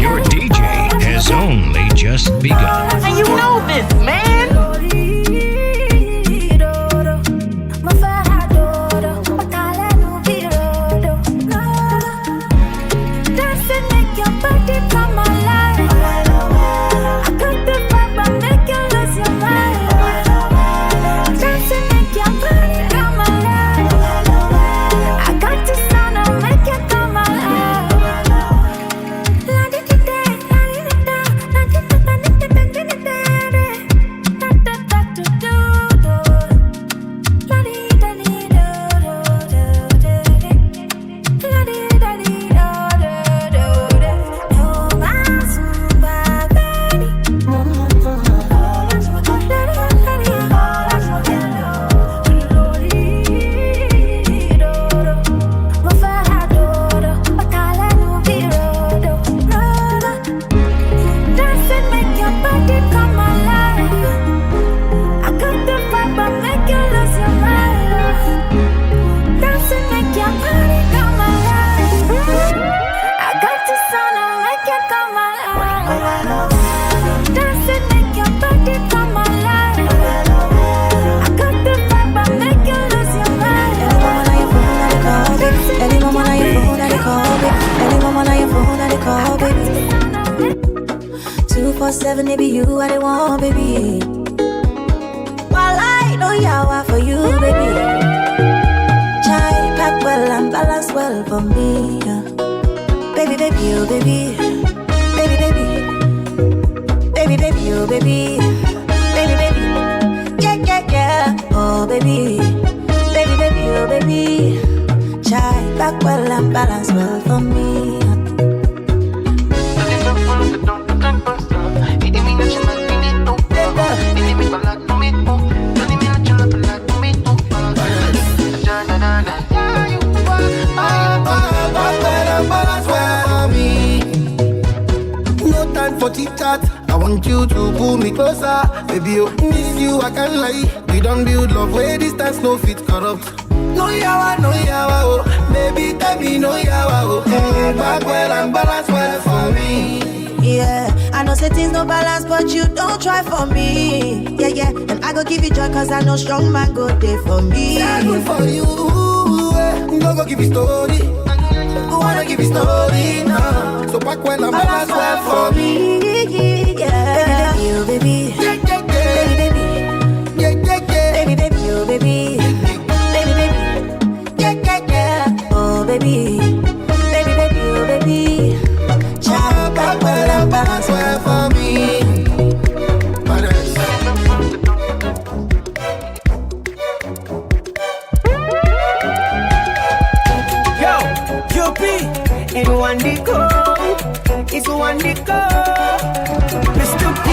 Your DJ has only just begun. And you know this, man. Seven, it be you I want, baby. While I know yawa for you, baby. Chai pack well and balance well for me, yeah. Baby, baby, oh baby. Baby, baby. Baby, baby, oh baby. Baby, baby. Yeah, yeah, yeah. Oh baby. Baby, baby, oh baby. Chai pack well and balance well for me, yeah. For chit-chat, I want you to pull me closer. Baby, oh, miss you, I can't lie. We don't build love where distance no fit corrupt. No yawa, oh. Baby, tell me no yawa, oh. Back well and balance well for me. Yeah, I know say things no balance, but you don't try for me. Yeah, yeah, and I go give you joy, cause I know strong man go there for me. Yeah, good for you, no go give you story. Who wanna give you story now? So back when I'm balance well for me. Yeah, baby, oh baby. Yeah, yeah, yeah. Baby, baby. Yeah, yeah, yeah. Baby, baby, oh baby. Baby, baby. Yeah, yeah, yeah. Oh baby. Baby, baby, oh baby. Child, back when I'm balance well for me. It's one day go, it's one day go. Mr. P,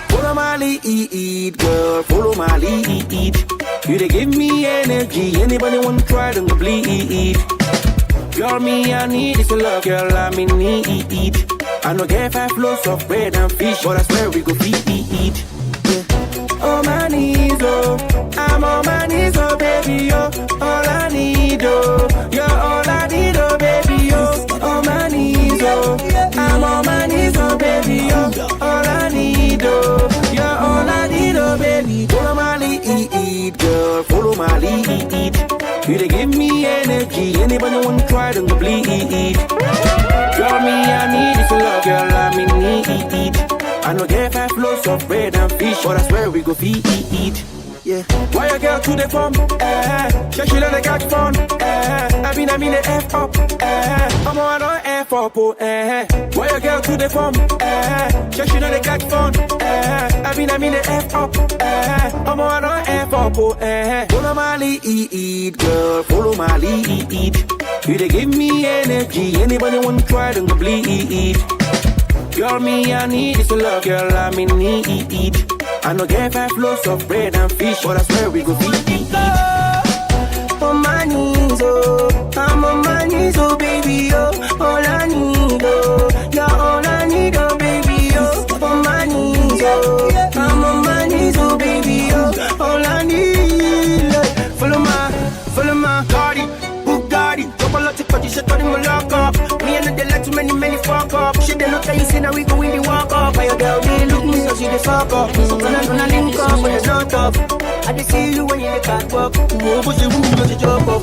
follow my lead, girl, follow my lead. You they give me energy, anybody want to try, don't go bleed. Girl, me, I need is a love, girl, I'm in need. I know get 5 loaves of bread and fish, but I swear we go feed. Yeah. On my knees, oh, I'm on my knees, oh, baby, oh, all I need, oh, you're all I need, oh, baby, oh, on my knees, oh, I'm on my knees, oh, baby, oh, all I need, oh, you're all I need, oh, baby, follow my lead, girl, follow my lead, you they give me energy, anybody want to try, don't go bleed, girl, me, I need is a love, girl, I'm in need, I know get 5 loaves of bread and fish, but I swear we go feed. Yeah. Why a girl to the farm? She let the catch fun. I mean the F up. I'm on an F up. Why a girl to the farm? She let the catch fun. I mean the F up. I'm on an F up. Follow my lead, girl. Follow my lead. You they give me energy. Anybody want to try, don't go bleed. Girl, me, I need is a love, girl, I'm in need. I know get 5 loaves of bread and fish, but I swear we go feed. On my knees, oh, I'm on my knees, oh, baby, oh, all I need, oh, you're all I need, oh, baby, oh, on my knees, oh, I'm on my knees, oh, baby, oh, all I need. Follow my Cardi, Bugatti, drop a lot of But you should call him a lock up. Me and the like too many fuck up. She didn't look at you, say now we go in the walk up. And your girl really look me, so she the fuck up. Sometimes I'm gonna link up, but it's not tough. I just see you when you look at work. Whoa, but you won't go to job up.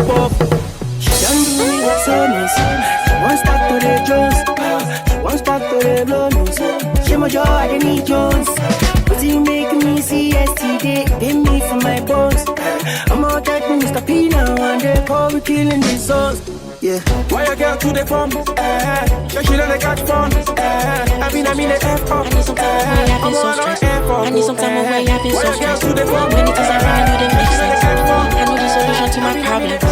She done do me what's so nice. She won't stop to the Jones. She won't stop to the blows. She my jaw, I didn't need Jones. But you make me see yesterday. Pay me for my bones. I'm out like Mr. P now, and they call me killing these souls. Yeah. Why you girl to the phone? You should have catch phone. I mean the F up. I need some time away, I've been so stressed. I need some time away, I've been so stressed. Many things around you, they make sense. I know the solution to my problems.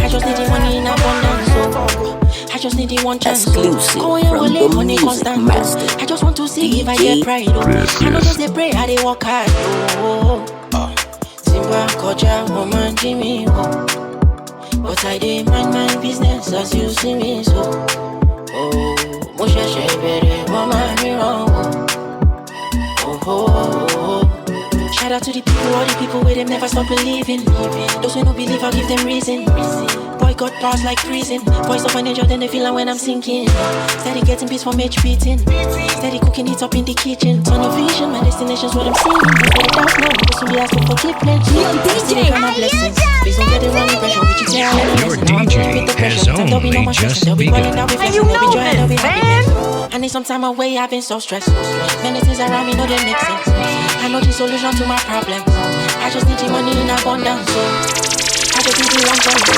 I just need the money in abundance, so I just need the one chance. Exclusive go away, from the money music constant. master. I just want to see if I get pride. I know just they pray, I they work hard. Simba, Koja, woman, Jimmy, but I did mind my business as you see me so. Oh, Moshe Shebere, Mama, me wrong. Oh. Shout out to the people, all the people where them never stop believing. Those who don't believe, I'll give them reason. Boy got bars like prison. Voice of an angel, then they feel like when I'm sinking. Steady getting beats from H beating. Steady cooking it up in the kitchen. Tunnel vision, my destination's what I'm seeing. But I don't know, this will be asking forgiveness. DJ, my blessings. Please don't get the wrong impression. Your DJ has only just begun. And you know this, man. I need some time away, I've been so stressed. Many things around me know they make sense. I know the solution to my problems. I just need the money in abundance, so I just need the one chance.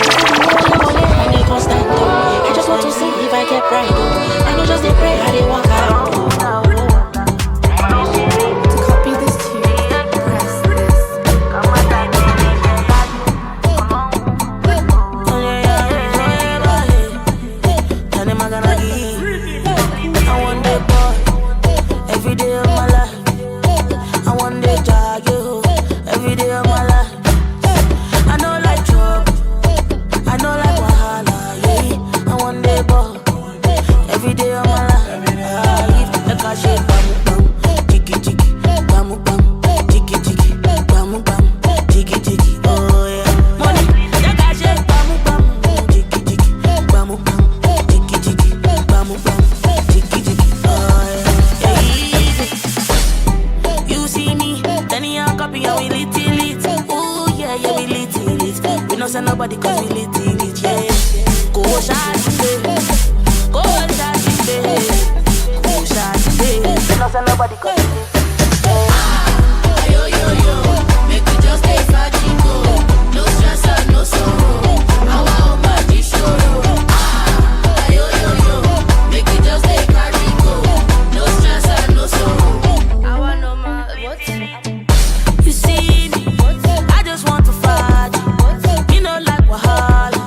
I need constant, I just want to see if I get pride. I know just they pray, I they walk out. To copy this tune, press this. I want that boy every day of my life. I want that dog every day of my life. I know like trouble, I know like wahala, yeah. I want that boy every day of my life. Like a shit, bam bam, jiggy jiggy, bam bam, jiggy jiggy, bam bam, jiggy jiggy, oh yeah. Money, like a shit, bam bam, jiggy jiggy, bam bam, jiggy jiggy, bam bam, jiggy jiggy, oh yeah. You see me, then you copy and we lit. Ooh yeah, we lit. We don't send nobody 'cause we lit, yeah. Go shot, go shot, go shot. We don't send nobody 'cause we lit. Make we just stay fajigo. No stress and no sorrow. Our body show. Make we just stay fajigo. No stress and no sorrow. Our normal. You see me, I just want to fight. Me no like wahala.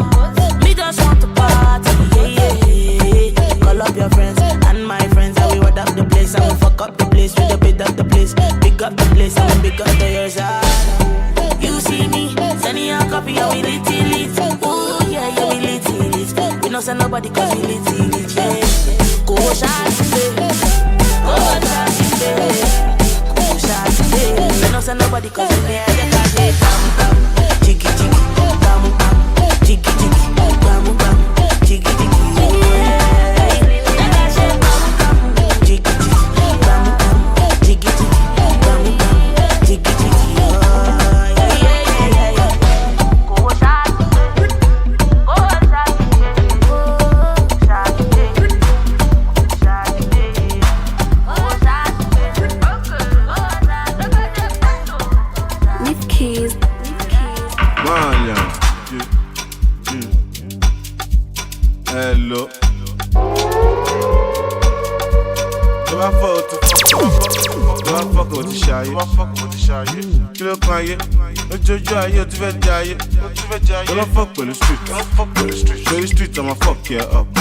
Me just want to party, yeah. Call up your friends and my friends, and we word up the place and we fuck up the place. We big up the place, big up the place and we big up the yours. You see me, sending your copy and we lit. Ooh yeah, we lit. We don't send nobody 'cause we lit, yeah. Go shot, go shot, we don't send nobody 'cause we lit. Jiggy jiggy, bam bam, jiggy jiggy, bam bam, jiggy jiggy. Leave keys. Hello. Do I fuck with the shy? Kilo kan ye, ojoju aye o ti fẹ́ jayé. Don't fuck with the street. Play the street, I'ma fuck you up. I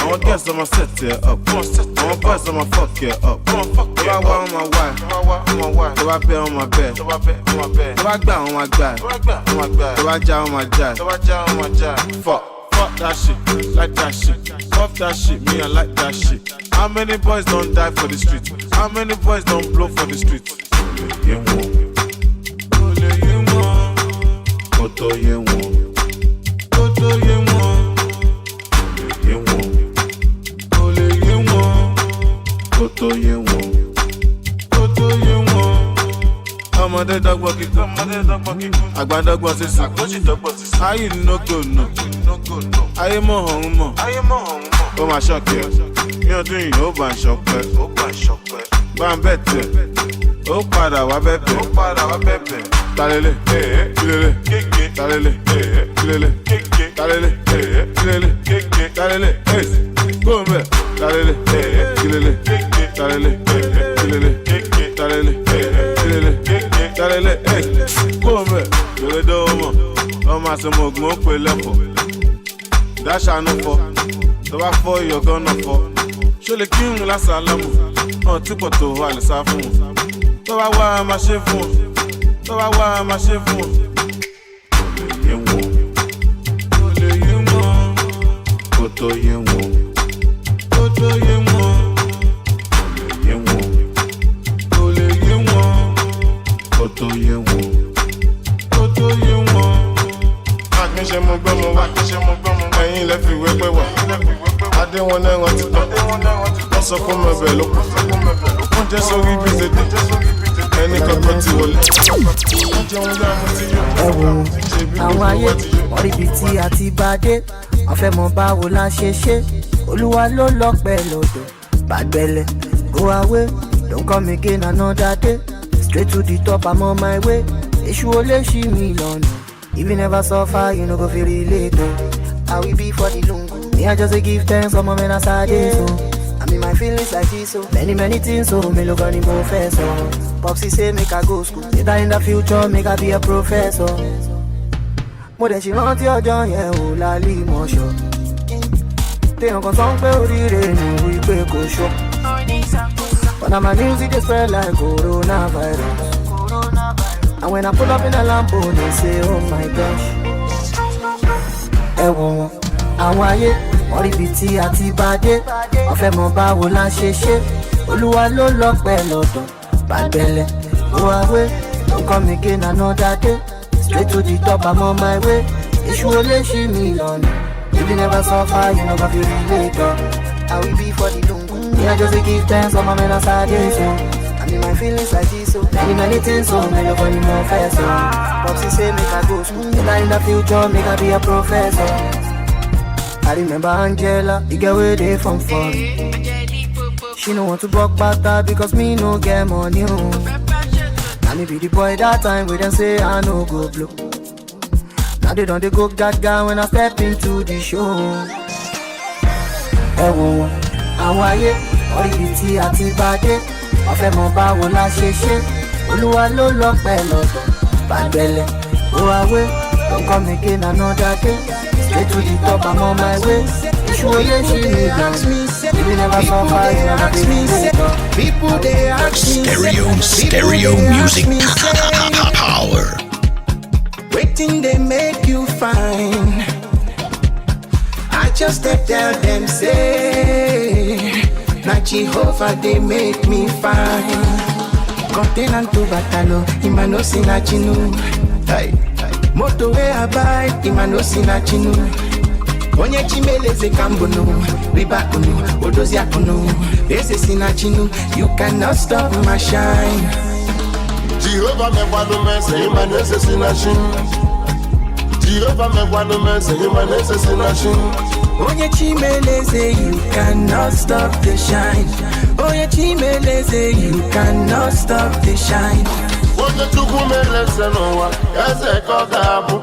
want girls, I'ma set you up. I want boys, I'ma fuck you up. If I want on my wife, if I pay on my bed, if I gbà on my guy, if I ja on my jive, fuck that shit, like that shit. Fuck that shit, me I like that shit. How many boys don't die for the street? How many boys don't blow for the street? tó yé wọn. Kó tó yé wọn. Ọmọdé dọ́gbọ́n kíkọ́, àgbà dọ́gbọ́n sísè, ayé nógò nù, ayé mọ̀ ọ̀hún mọ̀, ó máa ṣọ̀kẹ́, ní ọdún yìí ó bá ń ṣọpẹ́, bá ń bẹ̀ tẹ̀, ó padà wá bẹ̀bẹ̀, talele, kílele, talele, kílele, talele, kílele, talele, kó ń bẹ̀, talele, kílele, talele, kílele, talele, kílele. Talele, come here, do mo. I'm at some more play level. Dash I know for. So I for you're gonna for. Show the king last alarm. Oh, tip to while it's a phone. So I want my chef phone. So I want my chef phone. You won't. Go to you won't. Go to you won't. You won't. Koto ye wo, koto ye wo. Akínṣe mo gbọ́ mo wá, ẹ̀yin lẹ fi wé pé wà. Adé wọn náà wọ́n ti tán, wọ́n sọ fún mi bẹ́ẹ̀ ló kù. Wọ́n jẹ́ sórí bí tètè, ẹni kankan ti wọlé. Wọ́n jẹun yá mo ti yọ. Ẹ wo àwọn ayé wọ́n rí ibi tí a ti bá dé. Wọ́n fẹ́ mọ báwo la ṣe ṣe. Olúwa ló lọ́pẹ́ lọ́dọ̀. Bàgbẹ́lẹ̀, go away, don't come again another day. Straight to the top, I'm on my way. Issue only she me long. If you never suffer, you no go feel relate. I will be for the lungu. Me I just give thanks for my men aside so. I mean my feelings like this so. Many things so. Me look on the professor. Popsy say make I go school. Later in the future make I be a professor. More than she want your joy, yeah, oh lali mo show. They don't come pé oríire ni we pé kò show. But now my music is spread like coronavirus. And when I pull up in a Lambo, they say, oh my gosh. Ẹ wò wọ́n, àwọn ayé, wọ́n rí ibi tí a ti bá dé. Wọ́n fẹ́ mọ báwo la ṣe ṣe. Olúwa ló lọ́pẹ́ lọ́dọ̀. Bàgbẹ́lẹ̀, go away, don't come again another day. Straight to the top, I'm on my way. Èṣù olè ṣì mí lọ́nà. If you never suffer, you no go feel related. I will be for the lungu. Me I just give thanks for my men aside so. I mean my feelings like this so. Many things so. Me love only more fair so. Popsy say make I go school. Later in the future make I be a professor. I remember Angela, the girl where they from fun. She no want to buck butter because me no get money home. Now me be the boy that time where them say I no go blow. Now they don't go gaga when I step into the show. Ẹ wò wọ́n, àwọn ayé, wọ́n rí ibi tí a ti bá dé. Wọ́n fẹ́ mọ báwo la ṣe ṣe. Olúwa ló lọ́pẹ́ lọ́dọ̀. Bàgbẹ́lẹ̀, go away, don't come again another day. Straight to the top, I'm on my way. Issue olè ṣì mí gan. If you never suffer, you never be related. People they ask me, Stereo music power. waiting they make you fine. I just tell them say, na Jehovah they make me fine. Contain to batalo, imano sinachinu. Moto we abide, imano sinachinu. Onye chimeleze kambono, riba unu, odozia unu. Ese sinachinu, you cannot stop my shine. Jehovah me wano me say imano se sinachinu. Jehovah me wano me say imano se sinachinu. Onye chimeleze, you cannot stop the shine. Onye chimeleze, you cannot stop the shine. Onye chukumeleze nowa, eze kogabu.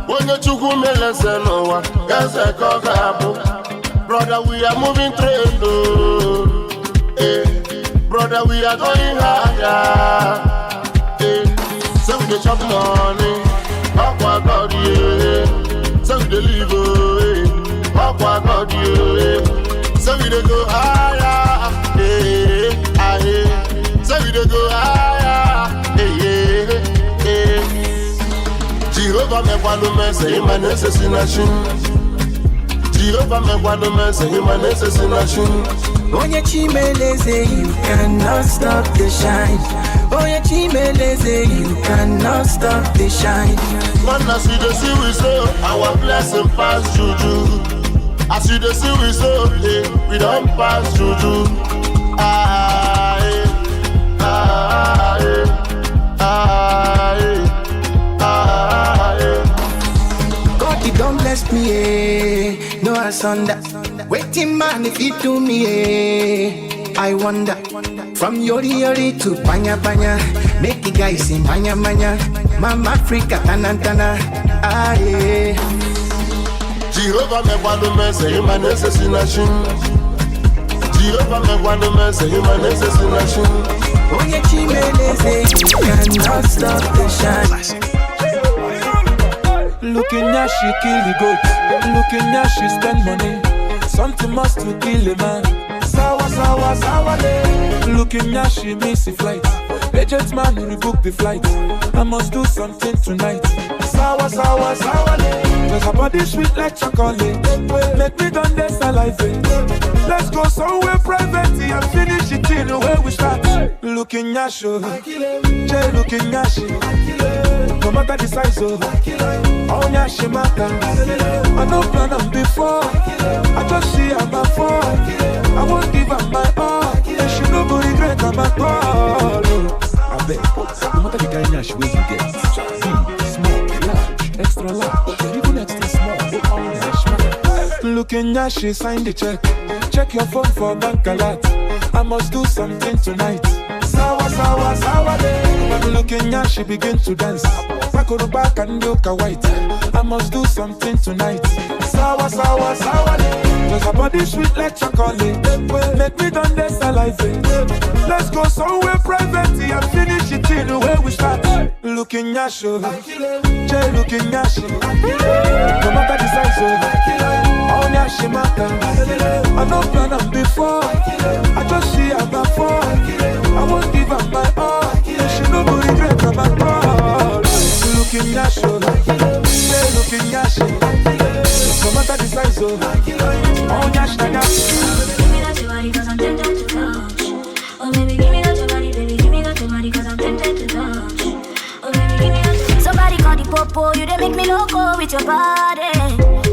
Onye chukumeleze nowa, eze kogabu. Brother, we are moving trade, oh. Brother, we are going higher. So we dey chop money, akwa God, yeah. So we dey live, oh. Akwa God, yeah. So we dey go higher, so we dey go higher, Jehovah me wano me say imane se sinachinu. Jehovah me wano me say imane se sinachinu. Onye chimeleze, you cannot stop the shine. Onye chimeleze, you cannot stop the shine. Man, as you dey see we so, our blessing pass juju. As you dey see we so, we don't pass juju. bless me, no asunder. Waiting man if you do me, I wonder. From yori to panya panya, make the guys sing panya manya. Mama Africa tanantana, aye. Jehovah me wadu me say him an assassination. Jehovah me wadu me say him an assassination. Oh yeah, Chimeleze, you cannot stop the shine. Looking at she kill the goat. Looking at she spend money. Something must to kill a man. Sawa sawa sawa day. Looking at she miss the flight. Agent man rebook the flight. I must do something tonight. Sawa sawa sawa day. Cause her body sweet like chocolate. Make me done this salivate. Let's go somewhere private and finish it in the way we start. Looking at you, Jay looking at you. No matter the size of oh yeah, she matter. I don't plan on before. I just see her my phone. I won't give her my all. And she no go regret her my call. I bet, no matter the kind of she will you get. Big, small, large, extra large, even extra small. Looking at she sign the check. Check your phone for bank alert. I must do something tonight. Sawa sawa sawa day. But looking at she begin to dance. Back on the back and look a white. I must do something tonight. Sawa sawa sawa day. Cause her body sweet like chocolate. Make me done this salivate. Let's go somewhere private and finish it in the way we start. Looking at you, Jay looking at you. No matter the size of oh yeah, she matter. I don't plan on before. I just see her my phone. I won't give her my all. She no go regret her my call. Looking at you, yeah, looking at you. No matter the size of oh yeah, she matter. Give me that your body 'cause I'm tempted to touch. Oh baby, give me that your body, baby, give me that your body 'cause I'm tempted to touch. Oh baby, give me that. Somebody call the popo, you dey make me loco with your body.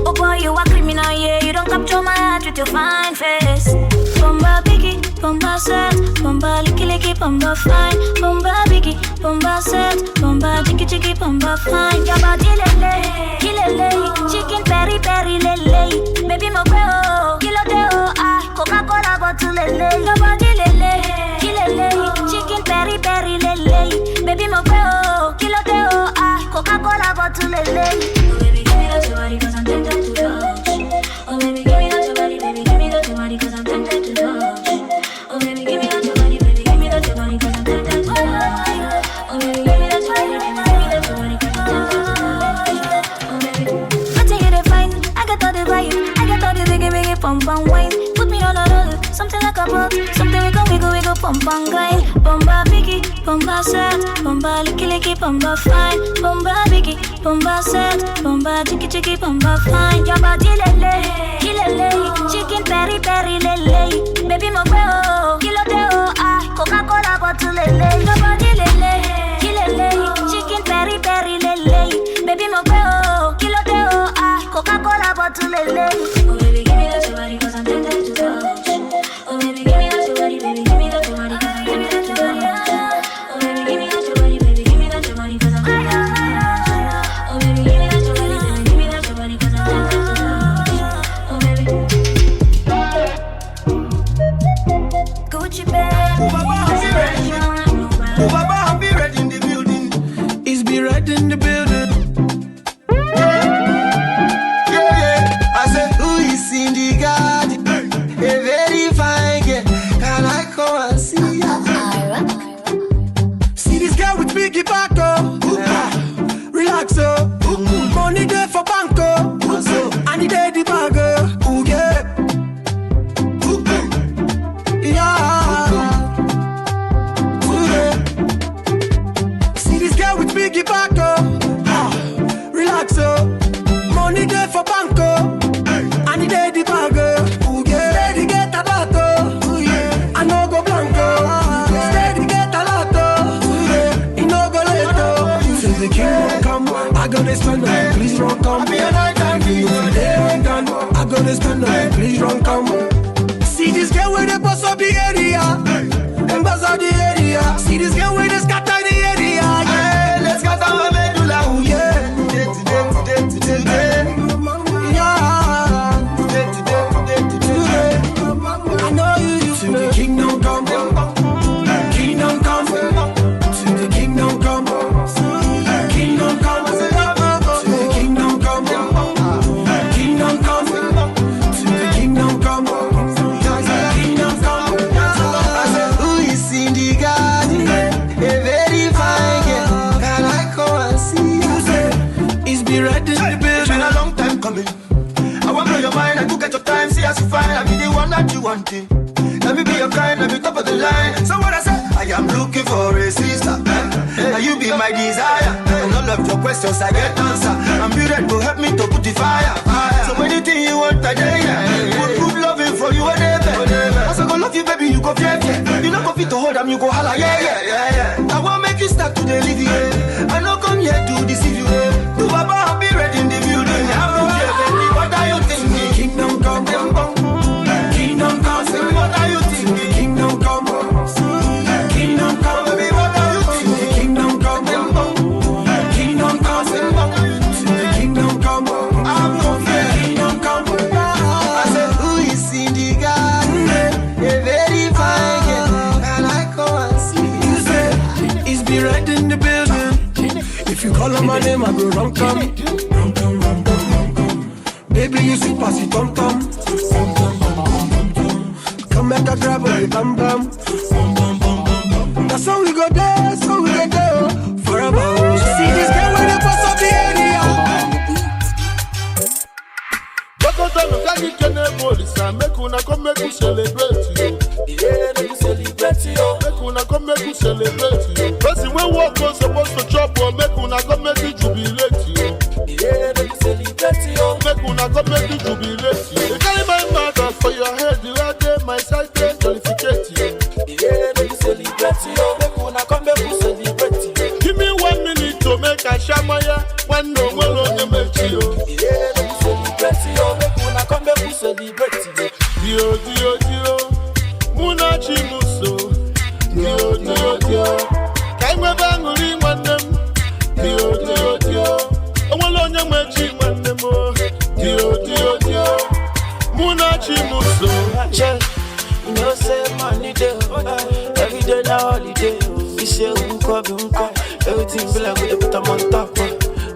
Oh boy, you a criminal, yeah. You don't capture my heart with your fine face. Bomba biggie, bomba set, bomba licky licky, bomba fine. Bomba biggie, bomba set, bomba chicky chicky, bomba fine. Your body lele, kilele, chicken peri peri lele. Baby mo kweo, kilo deo ah, Coca-Cola bottle lele. Your body lele, kilele, chicken peri peri lele. Baby mo kweo, kilo deo ah, Coca-Cola bottle lele. Oh baby, give me that your body 'cause I'm tempted to touch. Oh baby, give me that your body, baby, give me that your body 'cause I'm tempted to touch. Oh baby, give me that your body, baby, give me that your body 'cause I'm tempted to touch. Oh baby, give me that your body, baby, give me that your body 'cause I'm tempted to touch. Oh baby, I tell you the fine, I got all the vibe, I got all the biggie pump and wine. Put me on a roll, something like a boat, something we go wiggle pump and grind. Bomba biggie, bomba set, bomba licky licky, bomba fine. Bomba biggie, bomba set, bomba chicky chicky, bomba fine. Your body lele, kilele, chicken peri peri lele. Baby mo kweo, kilo deo ah, Coca-Cola bottle lele. Your body lele, kilele, chicken peri peri lele. Baby mo kweo, kilo deo ah, Coca-Cola bottle lele. Oh baby, give me that your body 'cause I'm tempted to touch. Oh baby, give me that your body, baby, give me that your body 'cause I'm tempted to touch. Oh baby, give me that your body, baby, give me that your body 'cause I'm tempted to touch. Oh baby, give me that your body, baby, give me that your body 'cause I'm tempted to touch. Oh baby, Gucci bag. Baba, be ready in the building. Is be ready in the building. Yeah. I said, who is in the garden? A very fine girl. Can I come and see her? See this girl with biggie back, oh. Relax, oh. Money there for bank, oh. And the day the bag, oh. Yeah. See this girl with biggie back, oh. Relax, oh. Money there for bank, oh. And the day the bag, oh. Yeah. Steady get a lot, oh. Yeah. I no go blanco. Steady get a lot, oh. Yeah. He no go let go. Since the king won't come, I gotta stand up. Please don't come. I be a night and be there done. I gotta stand up. Please don't come. See this girl with the boss of the area. And boss of the area. See this girl with the scatter the area. Yeah, let's scatter my medulla. Oh yeah. what you want it. Let me be your kind, let me top of the line. So what I say? I am looking for a sister. Now you be my desire. And all of your questions I get answer. I'm ready to help me to put the fire. So anything you want, I dare. Would prove loving for you whatever. Once I go love you, baby, you go fear. You not go fit to hold them, you go holla, yeah. I won't make you start to live here. I don't come here to deceive you. Do about be ready in the building. I'm not here, baby. What are you thinking? Kingdom come, kingdom come. What are you thinking? Kingdom come, kingdom come. Baby, what are you thinking? Kingdom come, kingdom come. Kingdom come, I'm not here. Kingdom come. I said, who is in the garden? A very fine girl, and I come and see. You say, it's be right in the building. If you call on my name, I go run come. Baby, you see pass it tom tom. Come make a grab on the bam bam. That's how we go there, so we go there forever. See this girl when they pass up the area. Make una come make you celebrate you. Yeah, make you celebrate you. Make una come make you celebrate you. Person when walk was supposed to chop or make una come make you jubilate you. Yeah, make you celebrate you. Make una come make you jubilate you. You carry my mother for your head, the right day my side day qualificate you. Yeah, make you celebrate you. Make una come make you celebrate you. Give me 1 minute to make a shamaya. One no one on the make you. Yeah, make you celebrate you. Make una come make you celebrate you. Dio, Dio, Dio, Munachi Muso, Dio, Dio, Dio, Kaimwe Banguri Mandem, Dio, Dio, Dio, Owalonya Machi Mandemo, Dio, Dio, Dio, Munachi Muso. You know, say money day, every day na holiday. We say unko, everything be like we put them on top.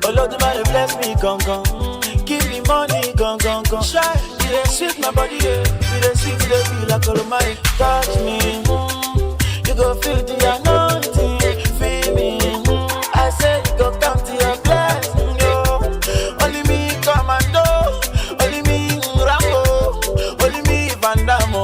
Oh Lord, the man bless me, gong. Give me money, gong. Shy, you dey sweet my body, yeah. You dey sweet, you dey feel like all of my touch me. You go feel the anointing, feel me. I say you go come to your blessing, yo. Only me commando, only me Rambo, only me Van Damme.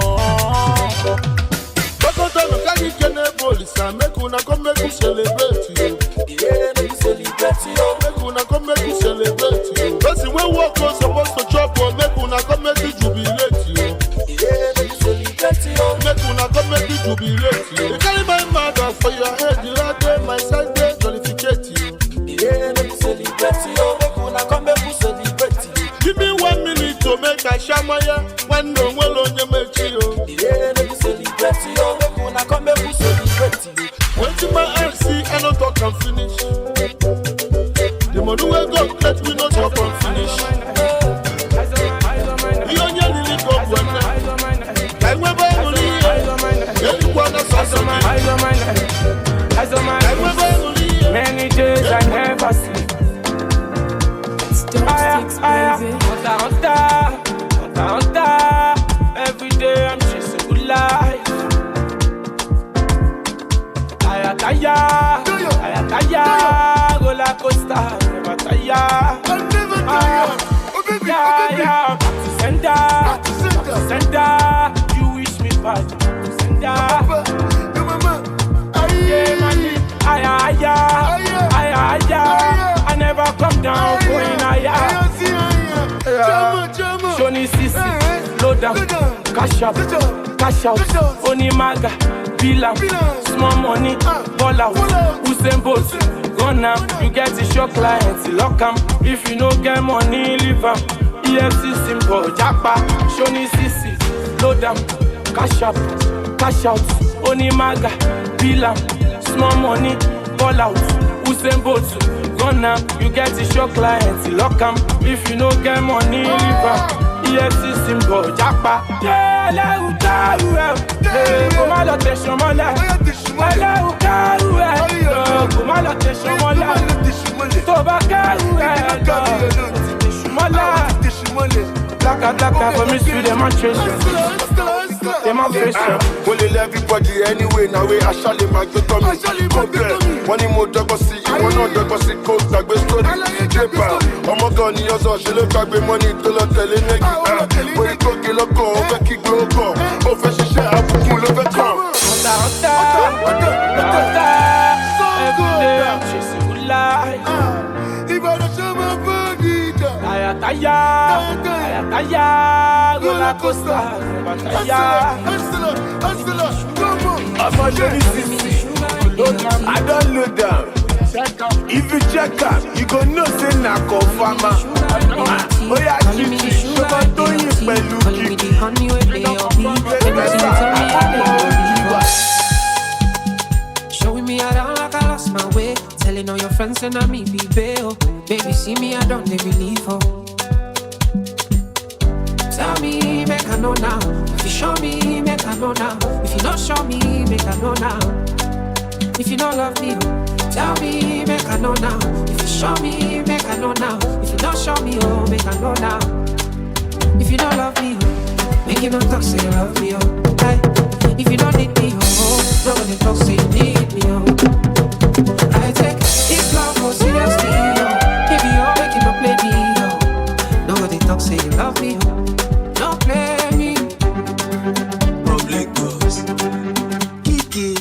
Make una come make you celebrate you. Yeah, make you celebrate you. Make una come make you celebrate you. Person when walk was supposed to chop or make una come make you jubilate you. Yeah, make you celebrate you. Make una come make you jubilate you. You carry my mother for your head, the right day my side day qualificate you. Yeah, make you celebrate you. Make una come make you celebrate you. Give me 1 minute to make a shamaya. One no one on your make you. Yeah, make you celebrate you. Make una come make you celebrate you. When to my eyes see, I don't talk and finish. The money will go, let me not talk and finish. You only really go one night. I will buy money. You want to say something. Many days I never sleep. Hunter. Every day I'm chasing good life. Ayakaya, roller coaster, never tire. Sender, you wish me bad. Sender, I never come down, going higher. Johnny Sisi, low down, cash out, Onimaga, Bilam, small money, ball out, Usain Bolt, run am, you get a shock client, lock am, if you no get money, leave am, EFC symbol, Japa, Johnny Sisi, low down, cash out, Onimaga, Bilam, small money, ball out, Usain Bolt, run am, you get a shock client, lock am, if you no get money, leave am, EFC symbol, Japa. Yeah, let you go. Hey, come on, let us show my life. Let you go. Come on, let us show my life. Toba Blacka for me, see them on treasure. Them on treasure. Well, everybody anyway, now we are Charlie McDonald. Money more see you want not see coast like best story. Oh my God, you also she look like money to the telling nigga. When you talk, you look on, back you grow up. roller coaster. I'm a Johnny Sissy. I don't look down. If you check out, you go know say na confirma. Oh yeah, chichi, so I don't use my lookie. Showing me around like I lost my way. Telling all your friends and I me be bail. Baby, see me, I don't they believe her. Tell me, make I know now. If you show me, make I know now. If you don't show me, make I know now. If you don't love me, tell me, make I know now. If you show me, make I know now. If you don't show me, oh, make I know now. If you don't love me, oh, make you don't talk, say you love me, oh. Hey. If you don't need me, oh, nobody talk, say you need me, oh. I take this love more seriously, oh. If you're making no play me, oh. Nobody talk, say you love me, oh. Don't play me. Public goes Kiki.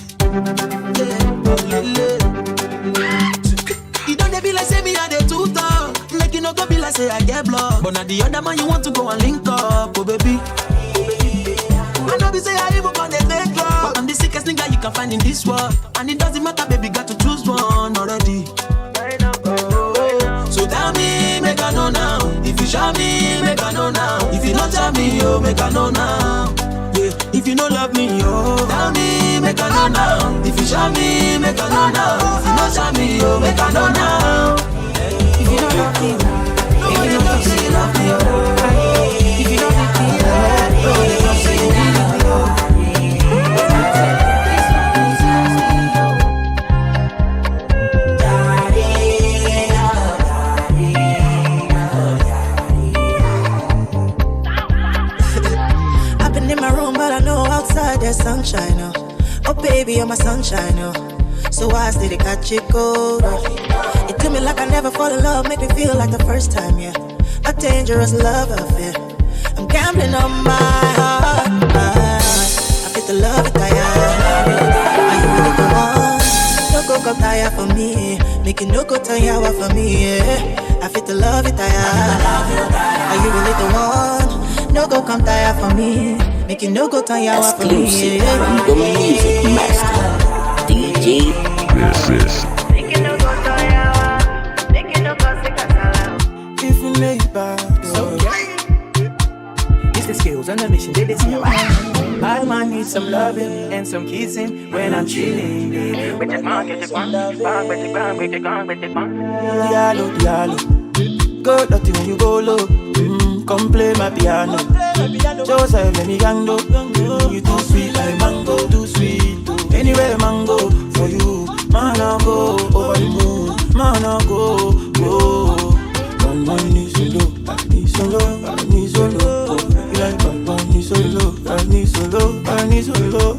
You don't be like say me and the tutor. Like you know go be like say I get blocked. But now the other man you want to go and link up, oh baby. I know be say I even on the make love, but I'm the sickest nigga you can find in this world. And it doesn't matter, baby, got to choose one already. So tell me, make I know now. If you show me, make I know now. If you don't tell me, oh, make I know now. Yeah, if you don't love me, oh, tell me, make I know now. If you show me, make I know now. If you don't show me, oh, make I know now. If you don't love me, if you don't talk, say you love me, oh. If you don't love me, nobody talk, say you need me, oh. I've been in my room, but I know outside there's sunshine, oh baby, you're my sunshine, oh. So I stay to catch it cold, oh. It do me like I never fall in love, make me feel like the first time, yeah. A dangerous love affair. I'm gambling on my heart. I feel the love it tire. Are you really the one? No go come tire for me. Make it no go tire for me, yeah. I feel the love it tire. Are you really the one? No go come tire for me. Make it no go tire for me, Exclusive from the music master, DJ Resist. If you lay back, so it's the skills on the mission, they see a bad man needs some loving and some kissing when I'm chilling, baby. With the man, get the one, bang, with the bang, with the gang, with the bang. Diallo, diallo, go dirty when you go low. Come play my piano. Joseph, let me gang do. You too sweet like mango, too sweet. Anywhere mango for you, man I go over the moon, man I go, go. One man needs so low, I need so low, I need so low. You like one man needs so low, I need so low, I need so low.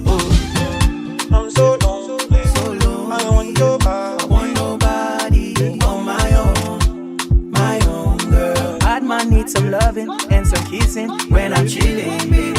I'm so low, so low. I want nobody, I want nobody on my own girl. Bad man needs some loving and some kissing when I'm chilling, baby.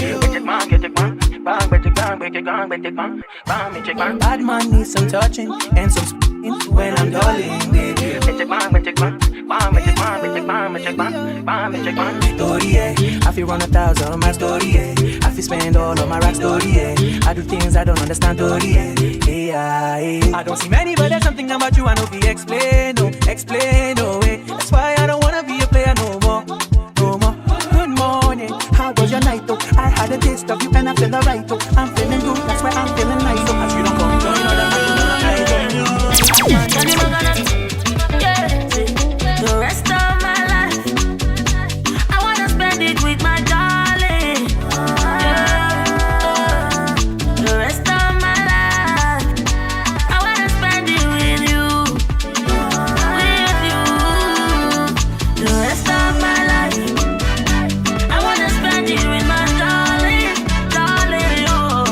Get the man, bang, with the gang, with the gang, with the bang, bang, with the bang. Bad man needs some touching and some spitting when I'm darling, baby. With the bang, with the bang, bang, with the bang, with the bang, with the bang, bang, with the bang. Story, yeah, I feel run 1,000 on my story, yeah. I feel spend all of my rap story, yeah. I do things I don't understand, story, yeah. Yeah. I don't see many, but there's something about you I know be explain, no, way. That's why I don't wanna be a player no more. Good morning, how was your night, though? I had a taste of you and I feel alright, though. I'm feeling good, that's why I'm feeling nice, though. As you don't come join The rest of my life, I wanna spend it with my darling. Yeah. The rest of my life, I wanna spend it with you. The rest of my life, I wanna spend it with my darling, oh.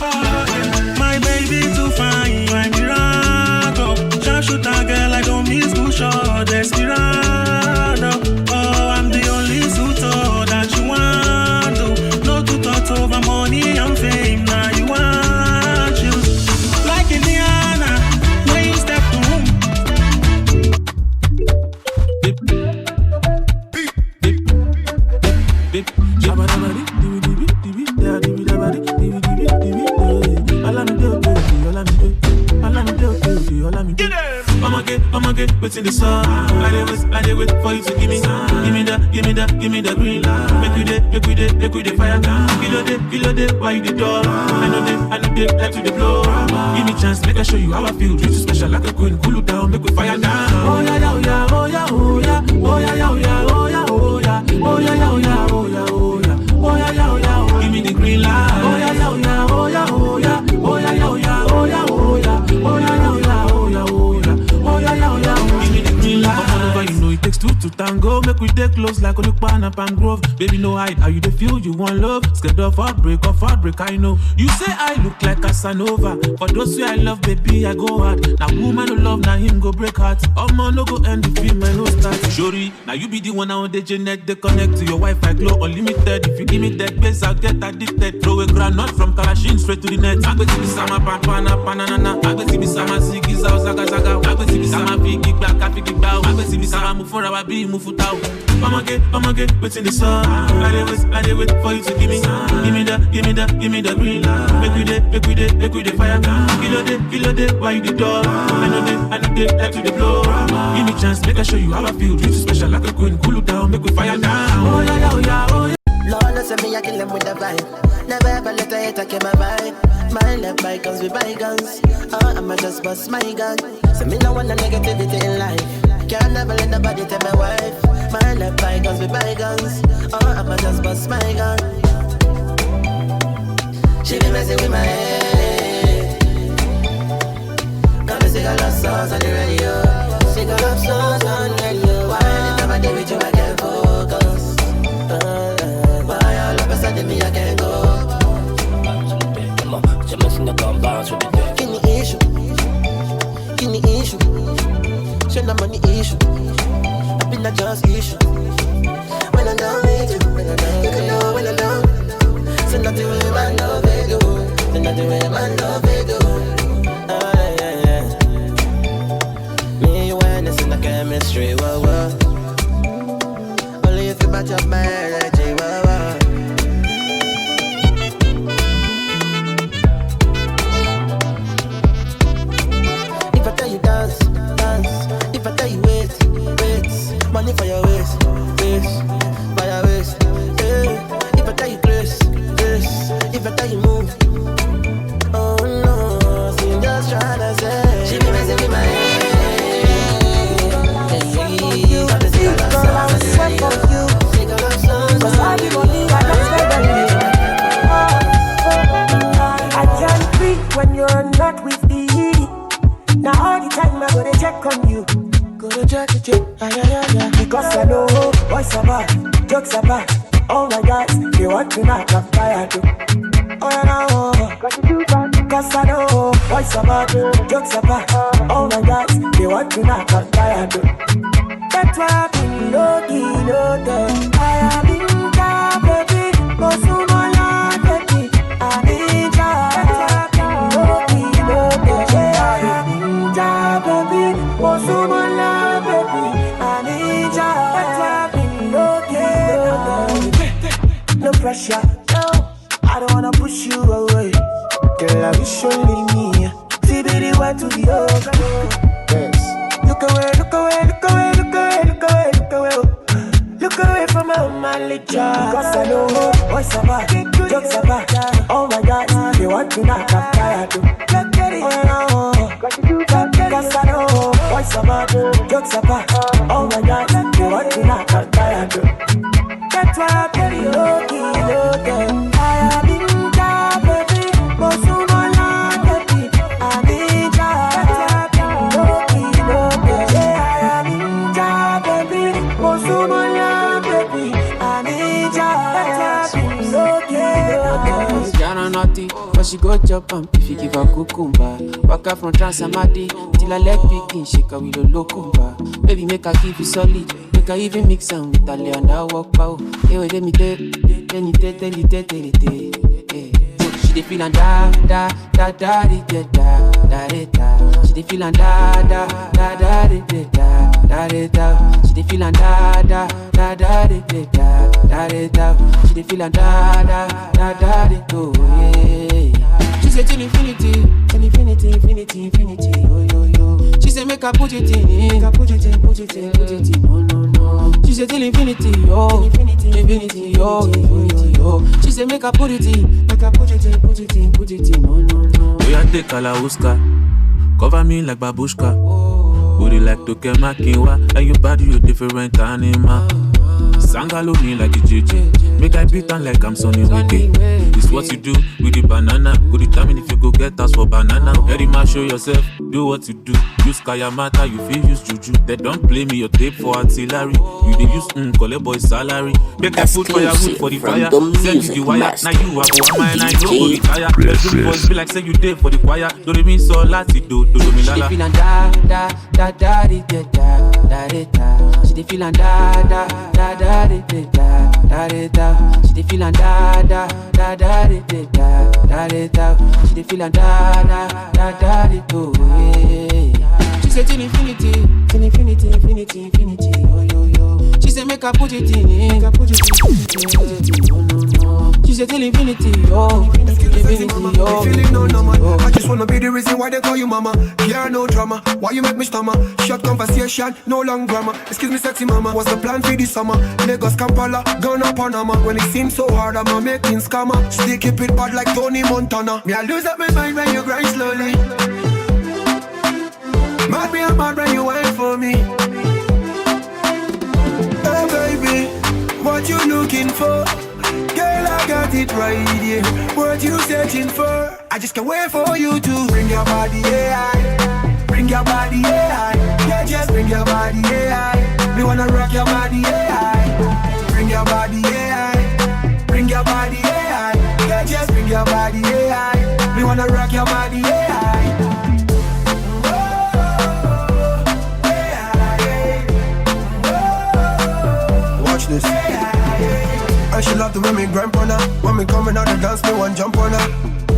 My baby too fine, my miracle. Sharpshooter girl, I don't miss too short. Desperado. Oh, I'm the only suitor that you want to. No two thoughts over money and fame. Now you want you. Like Indiana, when you step to home. I'ma get what's in the sun. I did wait for you to give me the green light. Make you the fire. Kill day, why you the door? I know they like to the blow. Give me chance, make I show you how I feel. Treat you special like a queen, cool you down, make we fire down. Oh yeah, oh yeah, oh yeah, oh yeah, oh yeah, oh yeah, oh yeah, oh yeah, oh yeah, oh yeah, oh yeah, oh yeah, oh yeah, oh yeah, give me the green light. Oh yeah, oh yeah, oh yeah, oh yeah, oh yeah, oh yeah, oh yeah, oh yeah, oh yeah, oh yeah, oh yeah, oh yeah, give me the green light. Come on over, you know it takes two to tango. Make we take close like Olukpan and Palm Grove. Baby, no hide, how you dey feel? You want love? Scared of heartbreak, I know. You say I look like Casanova. For those who I love, baby, I go hard. Now woman who love, now him go break heart. Man no go end the film, I no start. Shori, now you be the one on the Janet. They connect to your Wi-Fi, glow unlimited. If you give me that base, I'll get addicted. Throw a granite from Kalashin straight to the net. I bet you be sama panana panana. I bet you be sama sigiza zaga zaga. I bet you be sama figi back, figi bow. I bet you be sama move for our be move for tau. I'ma get, what's in the sun. I did wait for you to give me the green light. Make you the fire. Kill day, why you the door? I know they like to the blow. Give me chance, make I show you how I feel. Treat you special like a queen, cool you down, make we fire down. Oh yeah, oh yeah, oh yeah. Lord, listen me, I kill them with the vibe. Never ever let a hater kill my vibe. My left bygones with bygones. I'ma just bust my gun. So me no want no negativity in life. Can't never let nobody tell my wife. My left bygones with bygones. I'ma just bust my gun. She be messing with my head. Come and sing a love songs on the radio. Sing a love songs on the radio. Why anytime I do with you I can't focus? Why all of a sudden me I can't go? Give me issue. Show no money issue. I've been a just issue. When I'm down with you, you can know when I'm down. So nothing with my love they do. So nothing with my love they do. Yeah. Me and you and this in the chemistry, whoa. Only if you match up my energy, whoa. If I tell you dance. If I tell you wait, money for your waist, for your waist. If I tell you grace, if I tell you move, oh no, she just tryna say. She be messing with my head. I can't breathe when you're not with me. Now all the time I gotta check on you. Gotta check. Because I know boys are bad, jokes are bad. All my guys, they want to knock a fire too. Oh yeah, no, because I know boys are bad, jokes are bad. All my guys, they want to knock a fire too. That's why I've been low-key. I have been down, baby. Go soon, my life, baby. I need ya. That's why I've been low-key. Baby, oh so my love, baby, I need ya. That's why I've been no pressure, no. I don't wanna push you away. Girl, I wish only me. See, baby, where to the ocean. Yes. Look away. Look away from my manly child. Because I know boys are bad, jokes are bad. All my guys, they want to knock a fire too. Because I know boys are bad, jokes are bad. All my guys, they want to knock a fire too. That's why I'm very low-key. I have been down, baby. Go soon, my love, baby. I need ya. That's why I'm very low-key. I have been down, baby. Go soon, my love, baby. I need ya. That's why I'm very low-key. Yana naughty, but she go chop if you give her cucumber. Walk out from Transamadi till I leg picking, shake her with a locumba. Baby, make her give you solid, make her even mix them with a and I walk pow. Hey, wait, let me tell you. She dey feelin' da da da da da da da da. She dey feelin' da da da da da da da da. She dey feelin' da da da da da da da da. She dey feelin' da da da da da oh yeah. She say till infinity, till infinity, infinity, infinity, yo yo yo. She say make her put it in, put it in, put it in, put it in, no no no. She say till infinity, yo, infinity, infinity, yo, infinity, yo. She say make her put it in, make her put it in, put it in, put it in, no no no. We are take Kalauska, cover me like babushka. Booty like Toke Makinwa, and your body you different animal. Sangalo me like a JJ, make I beat on like I'm Sonny Wiki. This what you do with the banana. Go determine if you go get us for banana. Very much show yourself, do what you do. Use Kayamata, you feel use Juju. They don't play me your tape for artillery. You they use collect boy salary. Make I put firewood for the fire. Send you the wire. Now you are for mine, I know go retire. Every voice be like say you did for the choir. Do they mean so lati do me lala. She dey feelin' da da da da da da da da. She dey feelin' da da da da da da da da. She dey feelin' da da da da da da da. She dey feelin' da da da da da oh yeah. She say till infinity, till infinity, infinity, infinity, yo yo yo. She say make her put it in, make her put it in, put it in, no no no. She say till infinity, yo, infinity, yo. Feeling no man. I just wanna be the reason why they call you mama. Yeah, no drama. Why you make me stammer? Short conversation, no long grammar. Excuse me, sexy mama. What's the plan for this summer? Lagos, Kampala, Ghana, Panama. When it seems so hard, I'm a making scammer. Still keep it bad like Tony Montana. Me I lose up my mind when you grind slowly. Mad me, I'm mad when you wait for me. Hey baby, what you looking for? Girl, I got it right here. What you searching for? I just can't wait for you to bring your body, yeah. Bring your body, yeah. Yeah, just bring your body, yeah. We wanna rock your body, yeah. Bring your body, yeah. Bring your body, yeah. Yeah, just bring your body, yeah. We wanna rock your body, yeah. Watch this. And she love the way me grind on her. When me coming out the dance, me one jump on her.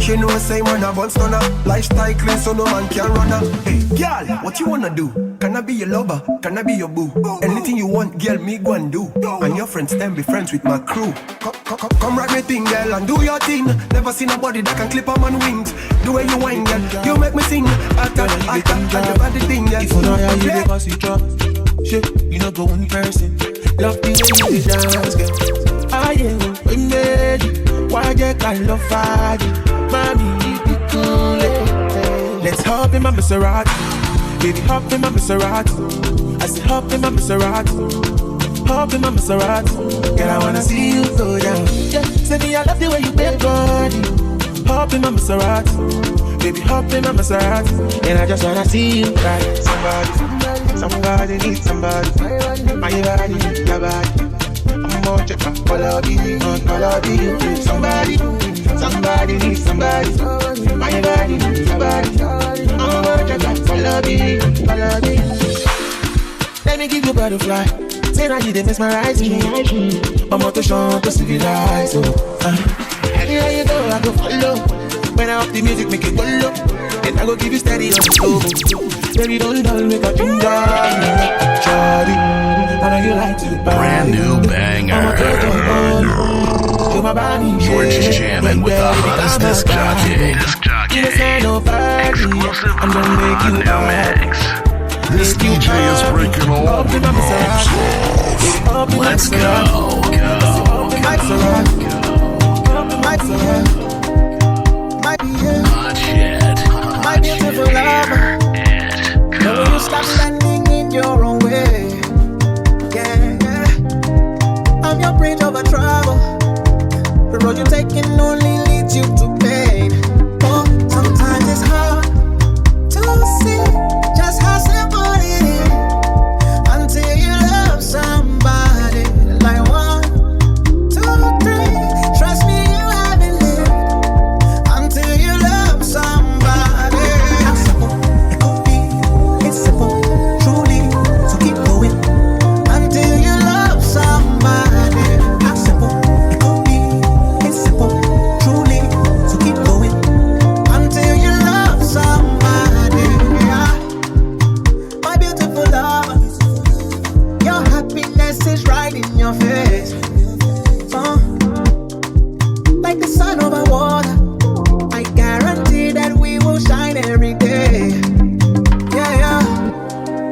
She know same when I bun stunner. Lifestyle clean so no man can run her. Hey, girl, what you wanna do? Can I be your lover? Can I be your boo? Anything you want, girl, me go and do. And your friends then be friends with my crew. Come right me thing, girl, and do your thing. Never seen a body that can clip on man wings. The way you whine, girl, you make me sing. I got the thing, girl. If you know how you give us a drop, shit, you know go in person. Love the way you dance, girl. I am we made you. Why you can't love fire? Mommy, be cool. Let's hop in my Maserati. Baby, hop in my Maserati. I said hop in my Maserati. Hop in my Maserati. Girl, I wanna see you go down. Yeah, say me I love the way you bend body. Hop in my Maserati. Baby, hop in my Maserati. And I just wanna see you ride. Somebody needs somebody. My body needs your body. I'm gonna check my follow you. Somebody needs somebody. My body needs your body. I'm gonna check my follow you. Let me give you butterfly. Say now you dey mesmerize me. I'm on to show to civilize. Anywhere you go, I go follow. When I up the music, make it go low. And I go give you steady on the slow. Baby, don't make a ginger. Shawty, I know you like to buy. Brand new banger. You're just jamming with the hottest disc jockey. Exclusive I'm gonna make you new mix. This DJ is breaking all the rules. Let's go. Hot shit. My beautiful lover, when you stop standing in your own way, yeah. I'm your bridge over trouble. The road you're taking only leads you to pain. Oh, sometimes it's hard to see just how simple it is until you love somebody like 1, 2, 3. Trust me, you haven't lived until you sun over water. I guarantee that we will shine every day. Yeah, yeah.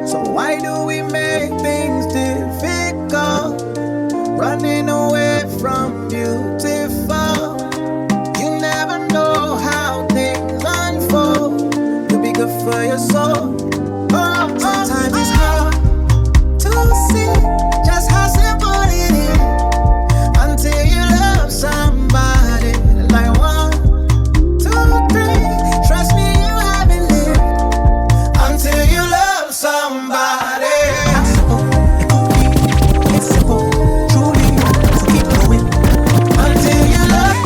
So why do we make things difficult? Running away from beautiful. You never know how things unfold. You'll be good for your soul. Sometimes it's hard to see just how simple it is until you love somebody like 1, 2, 3. Trust me, you haven't lived until you love somebody. It's simple, truly. So keep going until you love.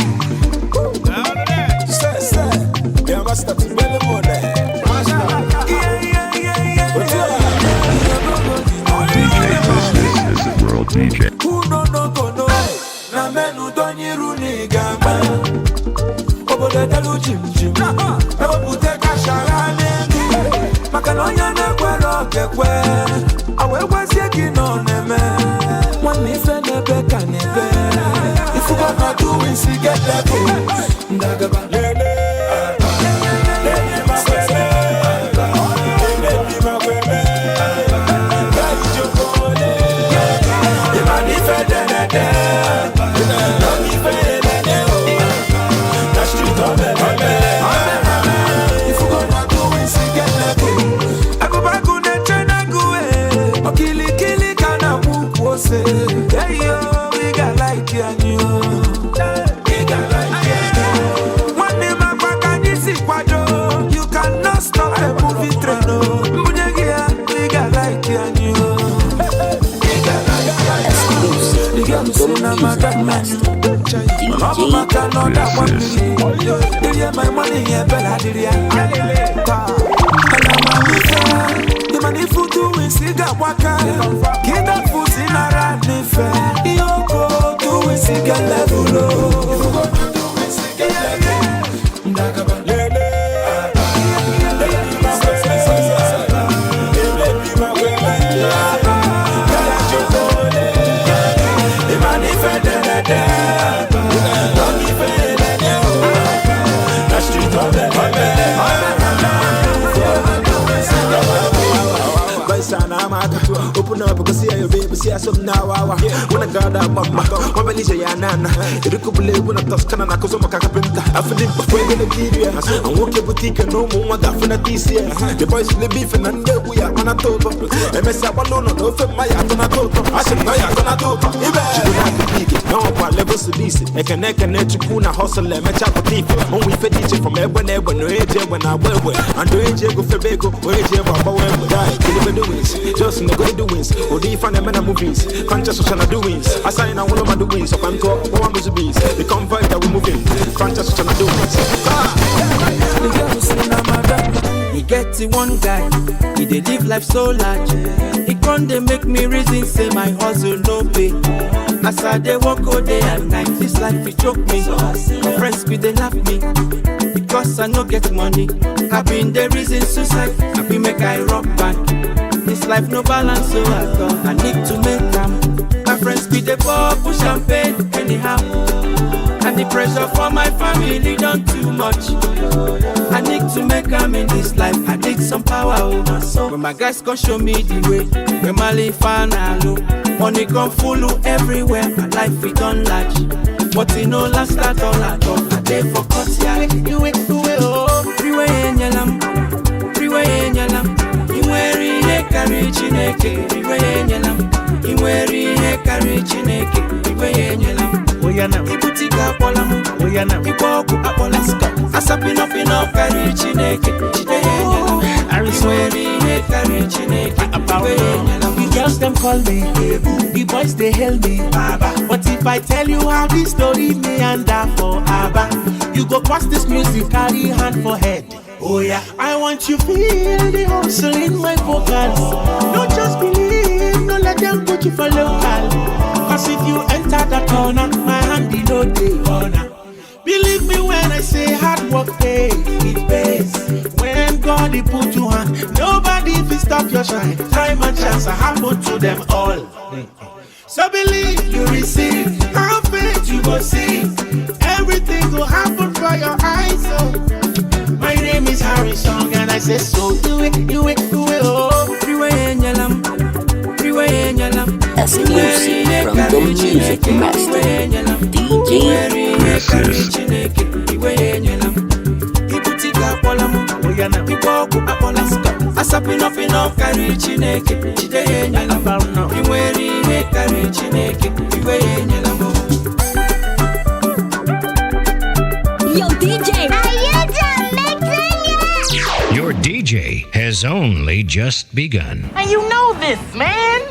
Yeah, I start to build more there. DJ. Who no go no? Na menu don't you runi gamba? Obo de dalu jim. Na obute kashara nenu. Makanonya na kwero kekwe. Awe wasi kino neme. One ife nebe kanebe. If you gonna do it, see get that go. Ndagaba lele. My money here, Bella Diria. The money for doing cigar waka. Get that food in a random fair. Yoko doing cigar level. Open up, because see your baby, see us now. When I got up, my Malaysia, Yana, Irukubule, when I toss Canada, because I'm a carpenter. I feel it before the Nigeria. I'm walking boutique and no more than this year. The boys will be beefing and we are on a top. And I said, alone, no, for my Atonatoto. I said, no, I'm gonna do it. You have to pick it. No, what levels to this? I can Chukuna hustle and match up with people. When we fed each from everywhere, no age when I wear. And do age go for Bego, where age about where we die. Kill the doings, just in the good doings. Or the fan and movies, conscious social doings. I sign on one of my doings, so I'm talking one of the bees. The convoy that we're moving, conscious social doings. He gets it one guy, he dey live life so large. He can't dey make me reason, say my hustle no pay. As I dey walk all day and night, this life it choke me. My friends be they laugh me, because I no get money. I been the reason suicide, I be make I rock back. This life no balance, so I need to make them. My friends be the push champagne anyhow. And the pressure for my family done too much. I need to make them in this life. I need some power. When my guys can show me the way, when my life and I know money come follow everywhere. My life it done large, but it no last at all at all. I dey for cut ya. Do it, oh. Freeway in yalam, freeway in yalam. Inweri he carry chineke. Freeway in yalam, inweri he carry chineke. Freeway in yalam. Ibutika apolamu, Iboku apolaska. Asapino pino carry chineke. Arisweri he carry chineke. The girls them call me, the boys they hail me, Baba. But if I tell you how this story meander for Abba, you go past this music, carry hand for head. Oh yeah, I want you feel the hustle in my vocals. Don't just believe, don't let them put you for local. Cause if you enter that corner, my hand be no day honor. Believe me when I say hard work pays, it pays. When God he put you on, nobody will stop your shine. Time and chance I happen to them all. So believe you receive, have faith you go see. Everything go sorry song, and I say so. Do it, oh. Freeway in your lamp, freeway in your lamp. Exclusive from the music master, DJ Yo, DJ, your DJ has only just begun. And you know this, man.